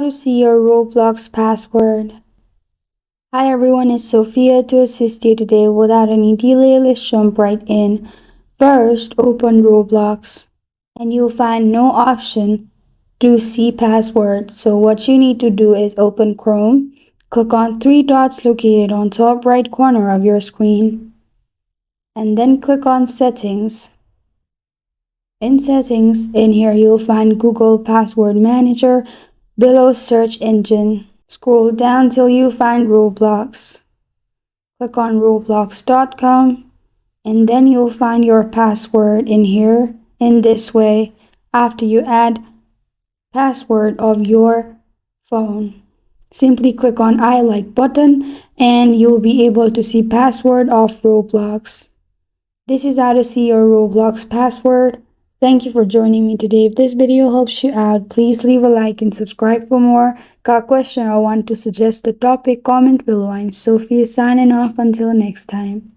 How to see your Roblox password. Hi everyone, it's Sophia to assist you today. Without any delay, let's jump right in. First, open Roblox and you'll find no option to see password. So what you need to do is open Chrome, click on three dots located on top right corner of your screen, and then click on Settings. In Settings, in here you'll find Google Password Manager below Search Engine. Scroll down till you find Roblox. Click on roblox.com and then you'll find your password in here in this way after you add password of your phone. Simply click on I like button and you'll be able to see password of Roblox. This is how to see your Roblox password. Thank you for joining me today. If this video helps you out, please leave a like and subscribe for more. Got a question or want to suggest a topic, comment below. I'm Sophia signing off until next time.